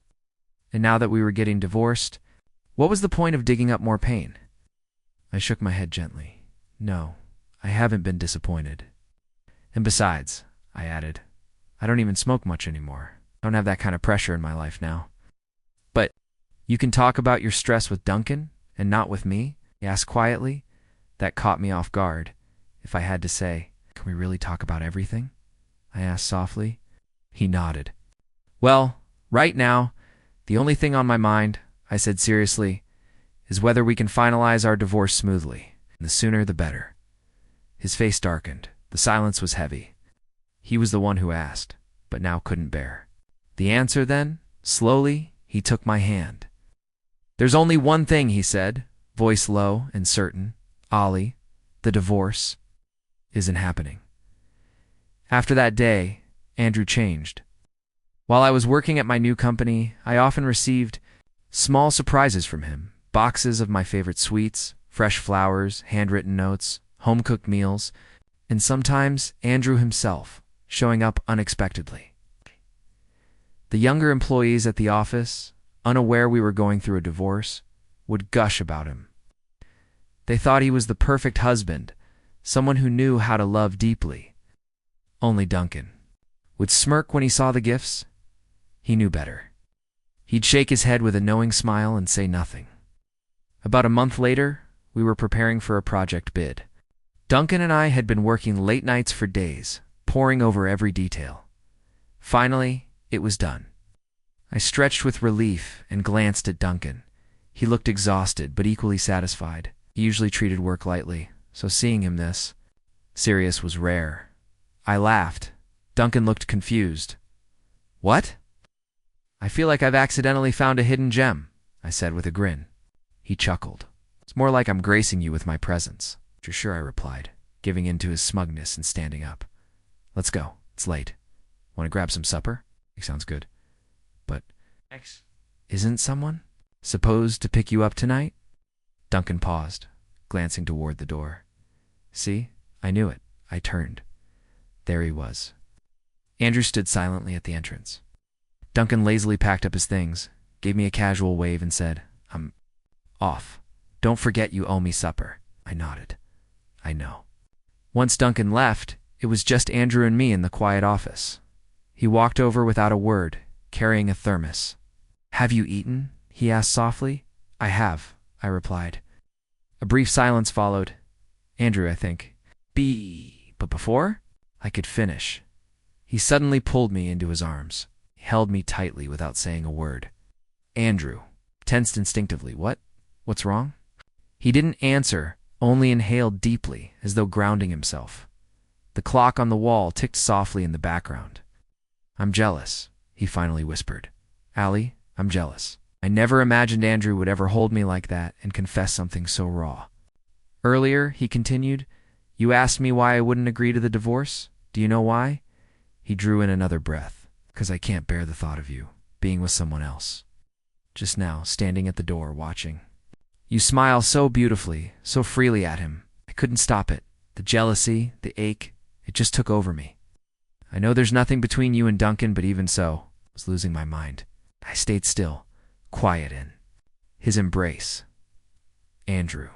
And now that we were getting divorced, what was the point of digging up more pain? I shook my head gently. No, I haven't been disappointed. And besides, I added, I don't even smoke much anymore. I don't have that kind of pressure in my life now. But you can talk about your stress with Duncan and not with me? He asked quietly. That caught me off guard. If I had to say, can we really talk about everything? I asked softly. He nodded. Well, right now, the only thing on my mind, I said seriously, is whether we can finalize our divorce smoothly. And the sooner the better. His face darkened. The silence was heavy. He was the one who asked, but now couldn't bear. The answer then, slowly, he took my hand. There's only one thing, he said, voice low and certain. Ali, the divorce isn't happening. After that day, Andrew changed. While I was working at my new company, I often received small surprises from him. Boxes of my favorite sweets, fresh flowers, handwritten notes, home-cooked meals, and sometimes Andrew himself showing up unexpectedly. The younger employees at the office, unaware we were going through a divorce, would gush about him. They thought he was the perfect husband, someone who knew how to love deeply. Only Duncan would smirk when he saw the gifts. He knew better. He'd shake his head with a knowing smile and say nothing. About a month later, we were preparing for a project bid. Duncan and I had been working late nights for days, poring over every detail. Finally, it was done. I stretched with relief and glanced at Duncan. He looked exhausted, but equally satisfied. He usually treated work lightly, so seeing him this serious was rare. I laughed. Duncan looked confused. What? I feel like I've accidentally found a hidden gem, I said with a grin. He chuckled. It's more like I'm gracing you with my presence. You're sure, I replied, giving in to his smugness and standing up. Let's go. It's late. Want to grab some supper? Sounds good. But isn't someone supposed to pick you up tonight? Duncan paused, glancing toward the door. See? I knew it. I turned. There he was. Andrew stood silently at the entrance. Duncan lazily packed up his things, gave me a casual wave and said, I'm off. Don't forget you owe me supper. I nodded. I know. Once Duncan left, it was just Andrew and me in the quiet office. He walked over without a word, carrying a thermos. Have you eaten? He asked softly. I have, I replied. A brief silence followed. Andrew, I think. But before I could finish, he suddenly pulled me into his arms. He held me tightly without saying a word. Andrew tensed instinctively. What? What's wrong? He didn't answer, only inhaled deeply, as though grounding himself. The clock on the wall ticked softly in the background. I'm jealous, he finally whispered. Ali, I'm jealous. I never imagined Andrew would ever hold me like that and confess something so raw. Earlier, he continued, you asked me why I wouldn't agree to the divorce? Do you know why? He drew in another breath. Because I can't bear the thought of you being with someone else. Just now, standing at the door, watching. You smile so beautifully, so freely at him. I couldn't stop it. The jealousy, the ache, it just took over me. I know there's nothing between you and Duncan, but even so, I was losing my mind. I stayed still, quiet in his embrace. Andrew.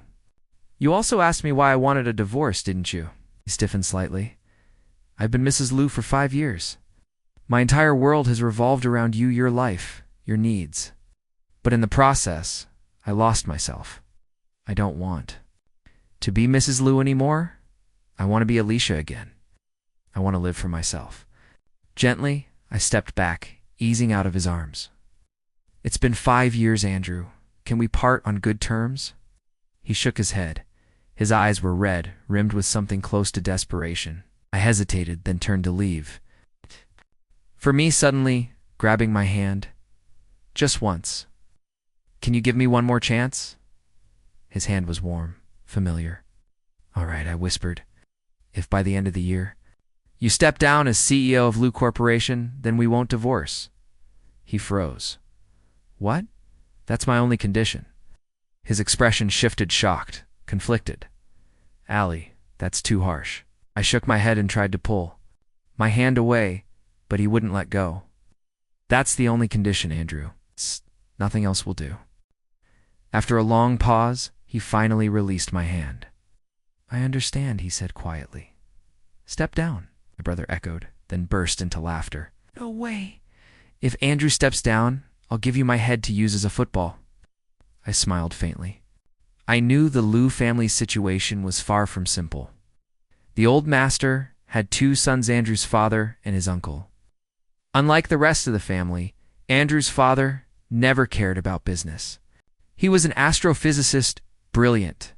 You also asked me why I wanted a divorce, didn't you? He stiffened slightly. I've been Mrs. Liu for 5 years. My entire world has revolved around you, your life, your needs. But in the process, I lost myself. I don't want to be Mrs. Liu anymore. I want to be Alicia again. I want to live for myself. Gently, I stepped back, easing out of his arms. It's been 5 years, Andrew. Can we part on good terms? He shook his head. His eyes were red, rimmed with something close to desperation. I hesitated, then turned to leave. For me, suddenly, grabbing my hand, "Just once. Can you give me one more chance?" His hand was warm, familiar. "All right," I whispered. "If by the end of the year you step down as CEO of Lou Corporation, then we won't divorce." He froze. "What? That's my only condition." His expression shifted, shocked, conflicted. "Allie, that's too harsh." I shook my head and tried to pull my hand away, but he wouldn't let go. "That's the only condition, Andrew. Nothing else will do." After a long pause, he finally released my hand. "I understand," he said quietly. "Step down," my brother echoed, then burst into laughter. "No way. If Andrew steps down, I'll give you my head to use as a football." I smiled faintly. I knew the Lou family's situation was far from simple. The old master had two sons, Andrew's father and his uncle. Unlike the rest of the family, Andrew's father never cared about business. He was an astrophysicist, brilliant,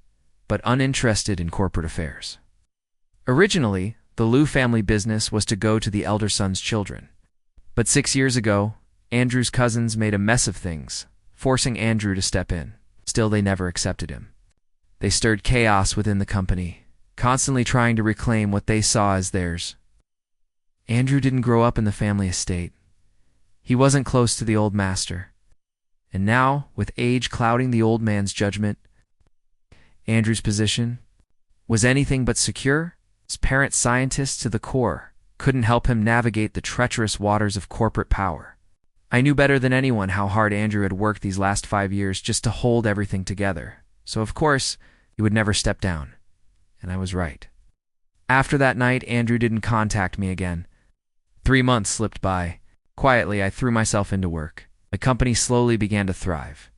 but uninterested in corporate affairs. Originally, the Lou family business was to go to the elder son's children. But 6 years ago, Andrew's cousins made a mess of things, forcing Andrew to step in. Still, they never accepted him. They stirred chaos within the company, constantly trying to reclaim what they saw as theirs. Andrew didn't grow up in the family estate. He wasn't close to the old master. And now, with age clouding the old man's judgment, Andrew's position was anything but secure. His parent, scientists to the core, couldn't help him navigate the treacherous waters of corporate power. I knew better than anyone how hard Andrew had worked these last 5 years just to hold everything together. So, of course, he would never step down. And I was right. After that night, Andrew didn't contact me again. 3 months slipped by. Quietly, I threw myself into work. The company slowly began to thrive.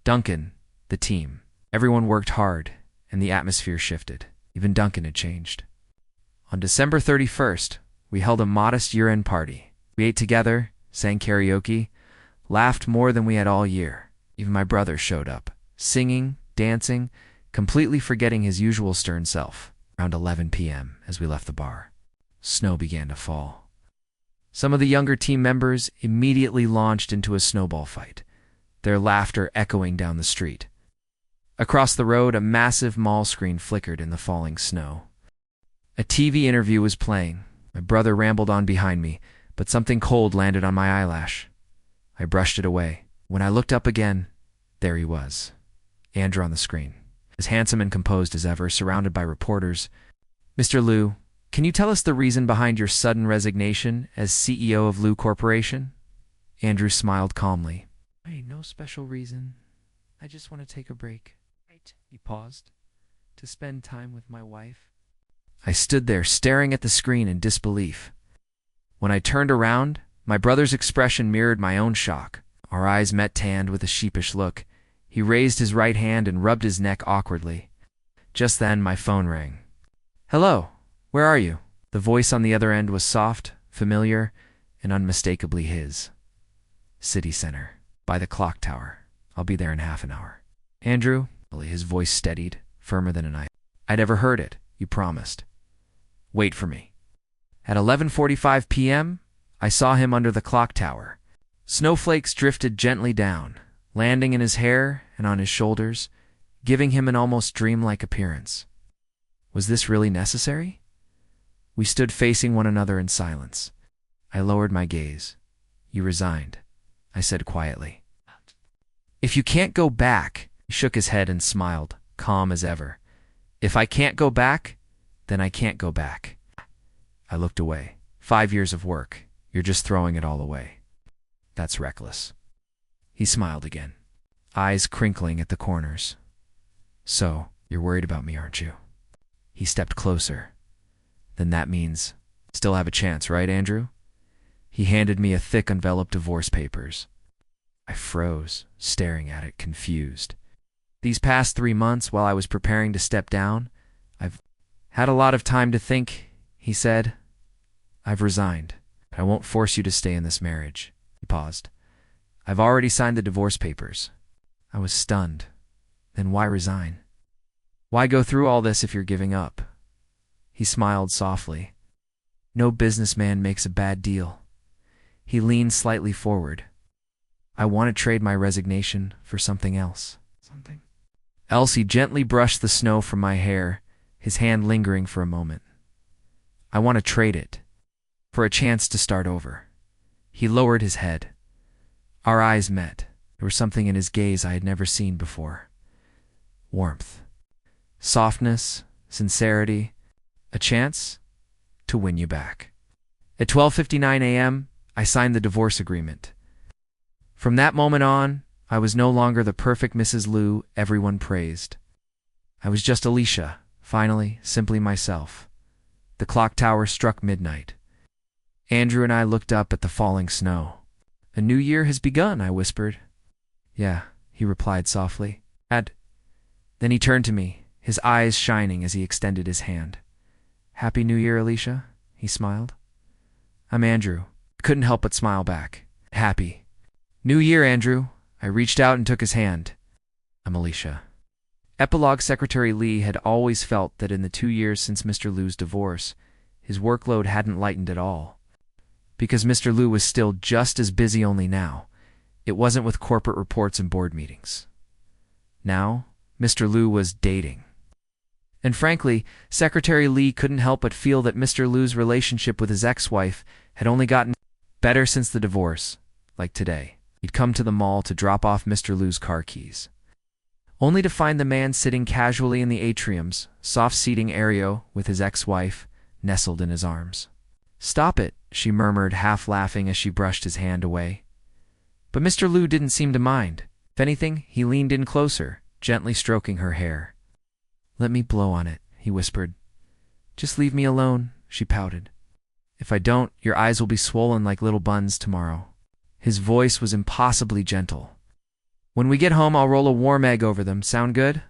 Duncan, the team, everyone worked hard, and the atmosphere shifted. Even Duncan had changed. On December 31st, we held a modest year-end party. We ate together, sang karaoke, laughed more than we had all year. Even my brother showed up, singing, dancing, completely forgetting his usual stern self. Around 11 p.m., as we left the bar, snow began to fall. Some of the younger team members immediately launched into a snowball fight, their laughter echoing down the street. Across the road, a massive mall screen flickered in the falling snow. A TV interview was playing. My brother rambled on behind me, but something cold landed on my eyelash. I brushed it away. When I looked up again, there he was, Andrew on the screen, as handsome and composed as ever, surrounded by reporters. "Mr. Lou, can you tell us the reason behind your sudden resignation as CEO of Lou Corporation?" Andrew smiled calmly. "Hey, no special reason. I just want to take a break." He paused. "To spend time with my wife." I stood there, staring at the screen in disbelief. When I turned around, my brother's expression mirrored my own shock. Our eyes met, tanned with a sheepish look. He raised his right hand and rubbed his neck awkwardly. Just then, my phone rang. "Hello, where are you?" The voice on the other end was soft, familiar, and unmistakably his. "City Center, by the clock tower. I'll be there in half an hour." "Andrew," his voice steadied, firmer than a knife. "I never heard it. You promised. Wait for me." At 11:45 p.m., I saw him under the clock tower. Snowflakes drifted gently down, landing in his hair and on his shoulders, giving him an almost dreamlike appearance. Was this really necessary? We stood facing one another in silence. I lowered my gaze. "You resigned," I said quietly. "If you can't go back," he shook his head and smiled, calm as ever. "If I can't go back, then I can't go back." I looked away. 5 years of work. You're just throwing it all away. That's reckless. He smiled again, eyes crinkling at the corners. "So, you're worried about me, aren't you?" He stepped closer. "Then that means still have a chance, right, Andrew?" He handed me a thick envelope of divorce papers. I froze, staring at it, confused. These past 3 months, while I was preparing to step down, I've had a lot of time to think, he said. "I've resigned. I won't force you to stay in this marriage." He paused. "I've already signed the divorce papers." I was stunned. Then why resign? Why go through all this if you're giving up? He smiled softly. No businessman makes a bad deal. He leaned slightly forward. I want to trade my resignation for something else. Elsie gently brushed the snow from my hair, his hand lingering for a moment. I want to trade it for a chance to start over. He lowered his head. Our eyes met. There was something in his gaze I had never seen before. Warmth, softness, sincerity, a chance to win you back. At 12:59 a.m., I signed the divorce agreement. From that moment on, I was no longer the perfect Mrs. Liu everyone praised. I was just Alicia, finally, simply myself. The clock tower struck midnight. Andrew and I looked up at the falling snow. A new year has begun, I whispered. Yeah, he replied softly. Then he turned to me, his eyes shining as he extended his hand. Happy New Year, Alicia, he smiled. I'm Andrew. I couldn't help but smile back. Happy New Year, Andrew. I reached out and took his hand. I'm Alicia. Epilogue Secretary Lee had always felt that in the 2 years since Mr. Liu's divorce, his workload hadn't lightened at all. Because Mr. Liu was still just as busy, only now it wasn't with corporate reports and board meetings. Now, Mr. Liu was dating. And frankly, Secretary Lee couldn't help but feel that Mr. Liu's relationship with his ex-wife had only gotten better since the divorce. Like today, he'd come to the mall to drop off Mr. Liu's car keys, only to find the man sitting casually in the atrium's soft seating area with his ex-wife nestled in his arms. Stop it, she murmured, half laughing as she brushed his hand away. But Mr. Liu didn't seem to mind. If anything, he leaned in closer, gently stroking her hair. Let me blow on it, he whispered. Just leave me alone, she pouted. If I don't, your eyes will be swollen like little buns tomorrow. His voice was impossibly gentle. When we get home, I'll roll a warm egg over them. Sound good?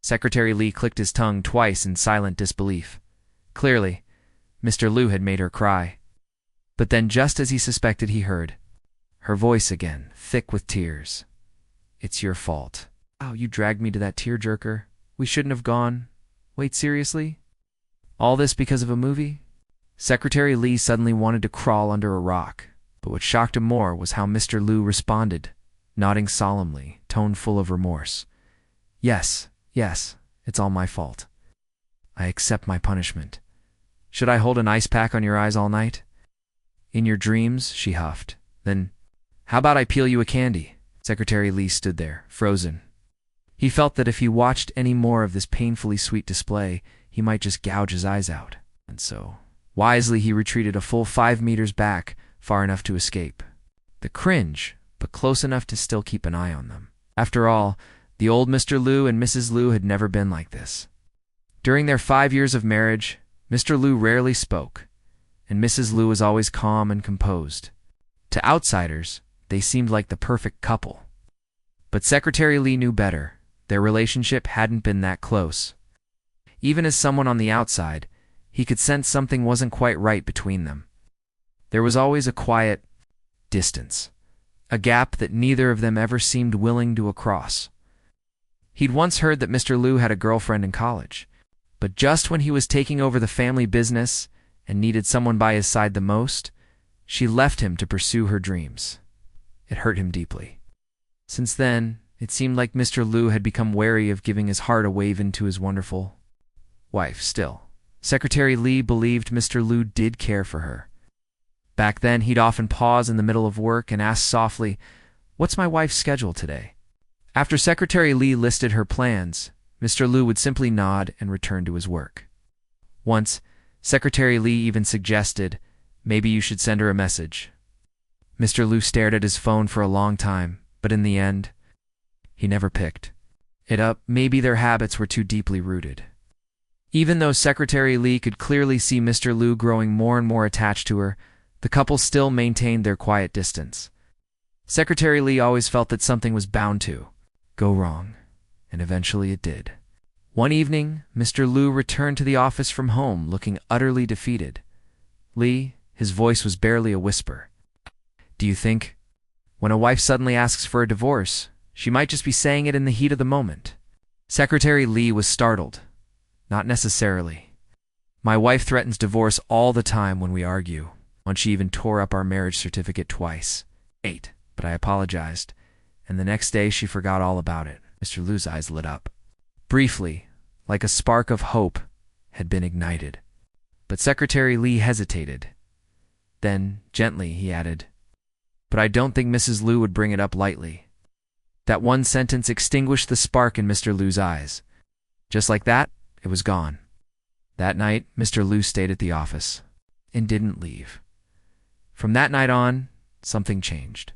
Secretary Lee clicked his tongue twice in silent disbelief. Clearly, Mr. Liu had made her cry. But then, just as he suspected, he heard her voice again, thick with tears. It's your fault. Oh, you dragged me to that tearjerker. We shouldn't have gone. Wait, seriously? All this because of a movie? Secretary Lee suddenly wanted to crawl under a rock, but what shocked him more was how Mr. Liu responded, nodding solemnly, tone full of remorse. Yes, it's all my fault. I accept my punishment. Should I hold an ice pack on your eyes all night? In your dreams, she huffed. Then, how about I peel you a candy? Secretary Lee stood there, frozen. He felt that if he watched any more of this painfully sweet display, he might just gouge his eyes out. And so, wisely, he retreated a full 5 meters back, far enough to escape. The cringe, but close enough to still keep an eye on them. After all, the old Mr. Liu and Mrs. Liu had never been like this. During their 5 years of marriage, Mr. Liu rarely spoke, and Mrs. Liu was always calm and composed. To outsiders, they seemed like the perfect couple. But Secretary Lee knew better. Their relationship hadn't been that close. Even as someone on the outside, he could sense something wasn't quite right between them. There was always a quiet distance, a gap that neither of them ever seemed willing to cross. He'd once heard that Mr. Liu had a girlfriend in college, but just when he was taking over the family business and needed someone by his side the most, she left him to pursue her dreams. It hurt him deeply. Since then, it seemed like Mr. Liu had become wary of giving his heart away to his wonderful wife. Still, Secretary Lee believed Mr. Liu did care for her. Back then, he'd often pause in the middle of work and ask softly, "What's my wife's schedule today?" After Secretary Lee listed her plans, Mr. Liu would simply nod and return to his work. Once, Secretary Lee even suggested, "Maybe you should send her a message." Mr. Liu stared at his phone for a long time, but in the end, he never picked it up. Maybe their habits were too deeply rooted. Even though Secretary Lee could clearly see Mr. Liu growing more and more attached to her, the couple still maintained their quiet distance. Secretary Lee always felt that something was bound to go wrong, and eventually it did. One evening, Mr. Liu returned to the office from home looking utterly defeated. "Lee," his voice was barely a whisper. "Do you think, when a wife suddenly asks for a divorce, she might just be saying it in the heat of the moment?" Secretary Lee was startled. Not necessarily. My wife threatens divorce all the time when we argue. Once she even tore up our marriage certificate twice. 8. But I apologized, and the next day she forgot all about it. Mr. Liu's eyes lit up. Briefly, like a spark of hope had been ignited. But Secretary Lee hesitated. Then, gently, he added, "But I don't think Mrs. Liu would bring it up lightly." That one sentence extinguished the spark in Mr. Liu's eyes. Just like that, it was gone. That night, Mr. Liu stayed at the office and didn't leave. From that night on, something changed.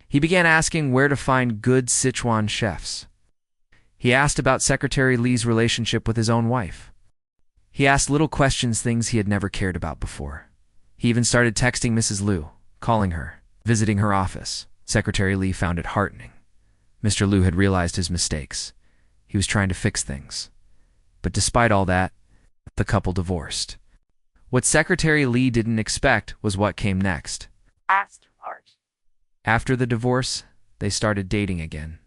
He began asking where to find good Sichuan chefs. He asked about Secretary Lee's relationship with his own wife. He asked little questions, things he had never cared about before. He even started texting Mrs. Liu, calling her, visiting her office. Secretary Lee found it heartening. Mr. Liu had realized his mistakes. He was trying to fix things. But despite all that, the couple divorced. What Secretary Lee didn't expect was what came next. After the divorce, they started dating again.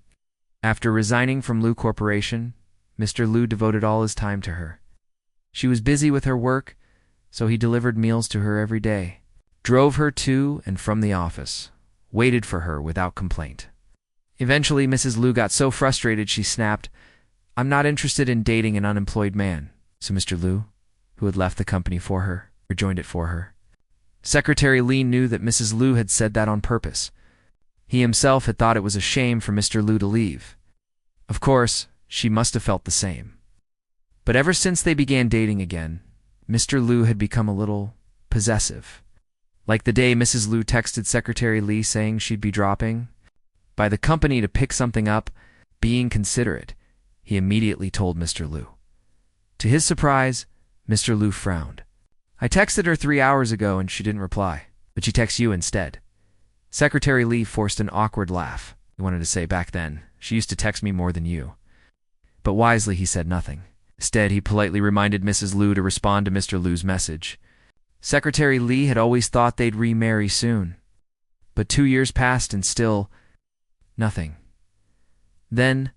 After resigning from Liu Corporation, Mr. Liu devoted all his time to her. She was busy with her work, so he delivered meals to her every day, drove her to and from the office, waited for her without complaint. Eventually, Mrs. Liu got so frustrated she snapped, "I'm not interested in dating an unemployed man." So Mr. Liu, who had left the company for her, rejoined it for her. Secretary Lee knew that Mrs. Liu had said that on purpose. He himself had thought it was a shame for Mr. Liu to leave. Of course, she must have felt the same. But ever since they began dating again, Mr. Liu had become a little possessive. Like the day Mrs. Liu texted Secretary Lee saying she'd be dropping by the company to pick something up, being considerate, he immediately told Mr. Liu. To his surprise, Mr. Liu frowned. "I texted her 3 hours ago and she didn't reply, but she texts you instead." Secretary Lee forced an awkward laugh. He wanted to say, "Back then, she used to text me more than you." But wisely, he said nothing. Instead, he politely reminded Mrs. Liu to respond to Mr. Liu's message. Secretary Lee had always thought they'd remarry soon. But 2 years passed and still nothing. Then,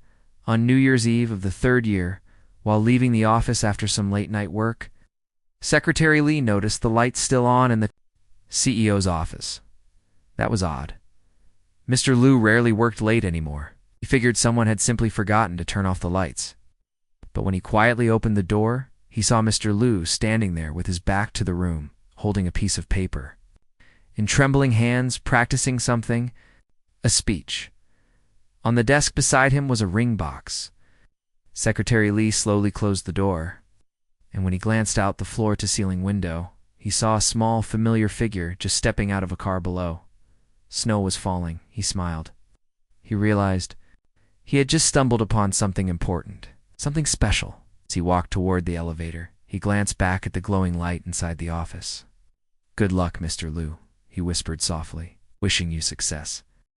on New Year's Eve of the 3rd year, while leaving the office after some late-night work, Secretary Lee noticed the lights still on in the CEO's office. That was odd. Mr. Liu rarely worked late anymore. He figured someone had simply forgotten to turn off the lights. But when he quietly opened the door, he saw Mr. Liu standing there with his back to the room, holding a piece of paper. In trembling hands, practicing something, a speech. On the desk beside him was a ring box. Secretary Lee slowly closed the door, and when he glanced out the floor-to-ceiling window, he saw a small, familiar figure just stepping out of a car below. Snow was falling. He smiled. He realized he had just stumbled upon something important, something special. As he walked toward the elevator, he glanced back at the glowing light inside the office. "Good luck, Mr. Liu," he whispered softly, "wishing you success."